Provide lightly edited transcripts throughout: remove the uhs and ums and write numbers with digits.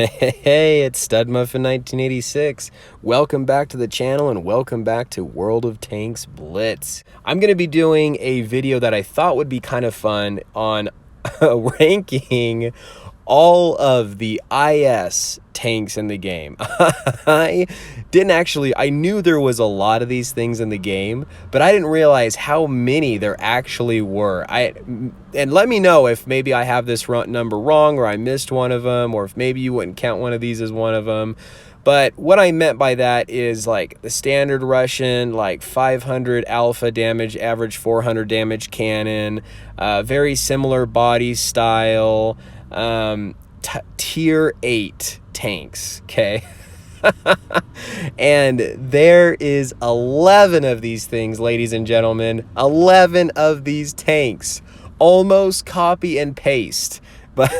Hey, it's Stud Muffin 1986. Welcome back to the channel and welcome back to World of Tanks Blitz. I'm going to be doing a video that I thought would be kind of fun on ranking all of the IS tanks in the game. I knew there was a lot of these things in the game, but I didn't realize how many there actually were. And let me know if maybe I have this number wrong, or I missed one of them, or if maybe you wouldn't count one of these as one of them. But what I meant by that is like the standard Russian, like 500 alpha damage, average 400 damage cannon, very similar body style, tier 8 tanks, okay? And there is 11 of these things, ladies and gentlemen. 11 of these tanks. Almost copy and paste. But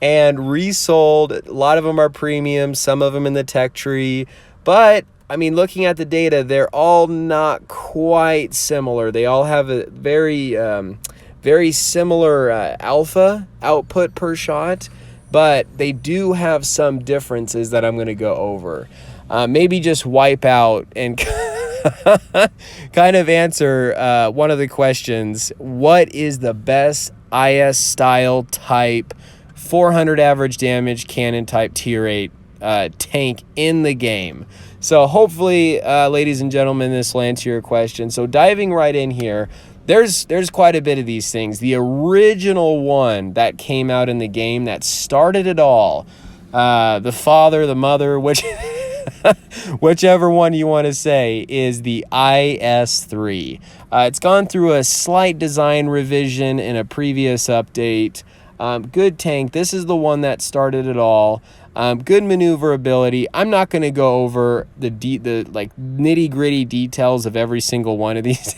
and resold. A lot of them are premium, some of them in the tech tree. But I mean, looking at the data, they're all not quite similar. They all have a very similar alpha output per shot, but they do have some differences that I'm going to go over. Maybe just wipe out and kind of answer one of the questions. What is the best IS style type 400 average damage cannon type tier 8 tank in the game? So hopefully, ladies and gentlemen, this will answer your question. So diving right in here, there's quite a bit of these things. The original one that came out in the game that started it all, the father, the mother, whichever one you want to say, is the IS-3. It's gone through a slight design revision in a previous update. Good tank. This is the one that started it all. Good maneuverability. I'm not going to go over the like nitty-gritty details of every single one of these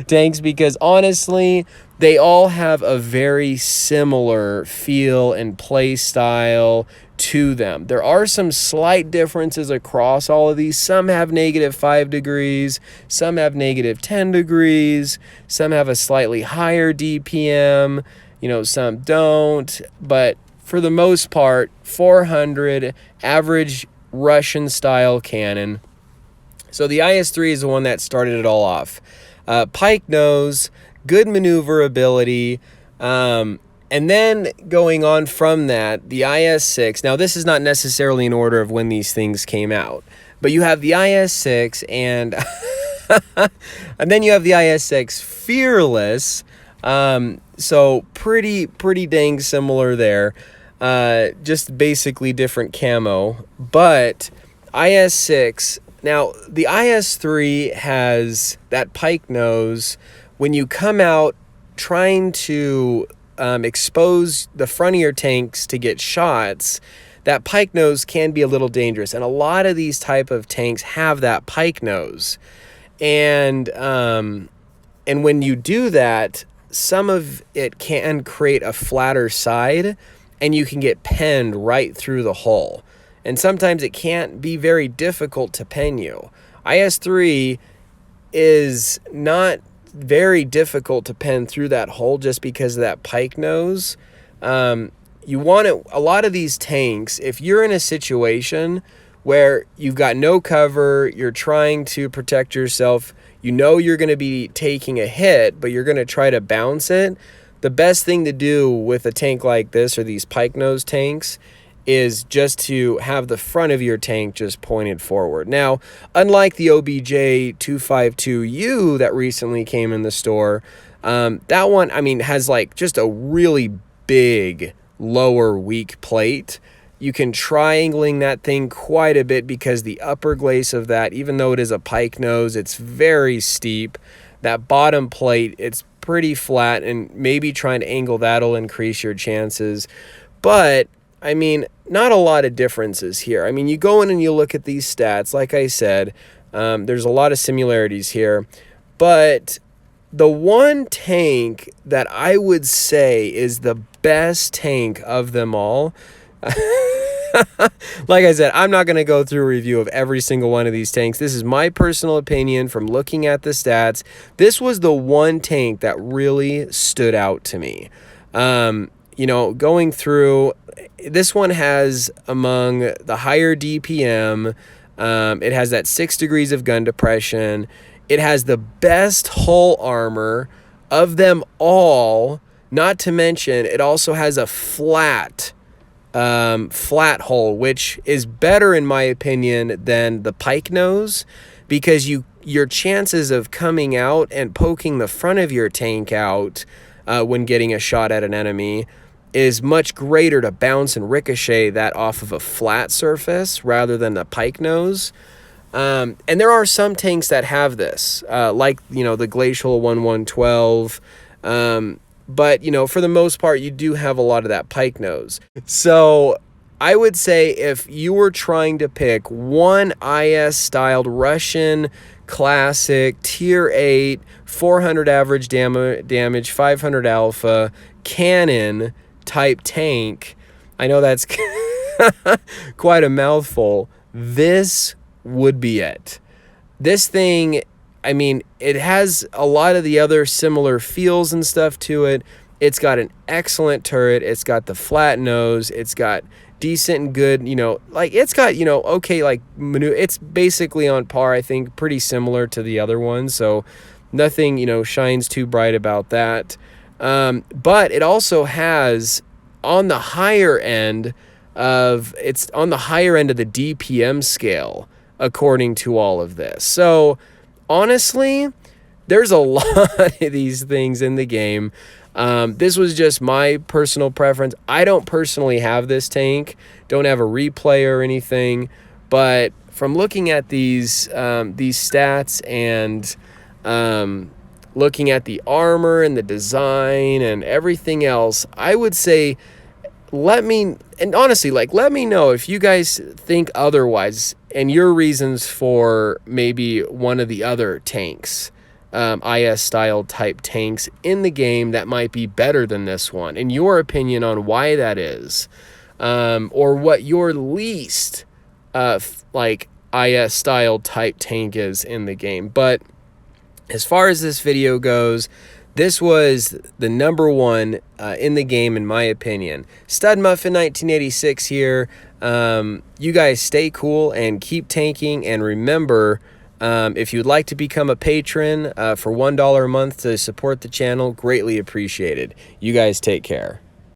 tanks, because honestly, they all have a very similar feel and play style to them. There are some slight differences across all of these. Some have -5 degrees, some have -10 degrees, some have a slightly higher DPM, some don't, but for the most part, 400 average Russian style cannon. So the IS-3 is the one that started it all off. Pike nose, good maneuverability, and then going on from that, the IS-6. Now, this is not necessarily in order of when these things came out, but you have the IS-6 and and then you have the IS-6 Fearless. So pretty dang similar there. Just basically different camo. But IS-6, now the IS-3 has that pike nose. When you come out trying to expose the front of your tanks to get shots, that pike nose can be a little dangerous. And a lot of these type of tanks have that pike nose. And when you do that, some of it can create a flatter side, and you can get penned right through the hull. And sometimes it can't be very difficult to pen you. IS-3 is not very difficult to pen through that hull just because of that pike nose. You want it, a lot of these tanks, if you're in a situation where you've got no cover, you're trying to protect yourself, you're going to be taking a hit, but you're going to try to bounce it, the best thing to do with a tank like this, or these pike nose tanks, is just to have the front of your tank just pointed forward. Now, unlike the OBJ252U that recently came in the store, that one, has like just a really big lower weak plate. You can triangling that thing quite a bit because the upper glace of that, even though it is a pike nose, it's very steep. That bottom plate, it's pretty flat, and maybe trying to angle that'll increase your chances. But not a lot of differences here. You go in and you look at these stats, like I said, there's a lot of similarities here. But the one tank that I would say is the best tank of them all, like I said, I'm not going to go through a review of every single one of these tanks. This is my personal opinion from looking at the stats. This was the one tank that really stood out to me. Going through, this one has among the higher DPM. It has that 6 degrees of gun depression. It has the best hull armor of them all. Not to mention, it also has a flat hull, which is better in my opinion than the pike nose, because your chances of coming out and poking the front of your tank out when getting a shot at an enemy is much greater to bounce and ricochet that off of a flat surface rather than the pike nose. And there are some tanks that have this, like, the Glacial 1112. But, for the most part, you do have a lot of that pike nose. So I would say if you were trying to pick one IS-styled Russian classic tier 8, 400 average damage, 500 alpha, cannon type tank, I know that's quite a mouthful, this would be it. This thing, I mean, it has a lot of the other similar feels and stuff to it. It's got an excellent turret. It's got the flat nose. It's got decent and good, it's got, okay, it's basically on par, I think, pretty similar to the other ones. So nothing, shines too bright about that. But it also has on the higher end of the DPM scale, according to all of this. So honestly, there's a lot of these things in the game. This was just my personal preference. I don't personally have this tank, don't have a replay or anything, but from looking at these stats and looking at the armor and the design and everything else, I would say let me know if you guys think otherwise and your reasons for maybe one of the other tanks, IS style type tanks in the game that might be better than this one, in your opinion on why that is, or what your least IS style type tank is in the game. But as far as this video goes, this was the number one in the game, in my opinion. Stud Muffin 1986 here. You guys stay cool and keep tanking. And remember, if you'd like to become a patron for $1 a month to support the channel, greatly appreciated. You guys take care.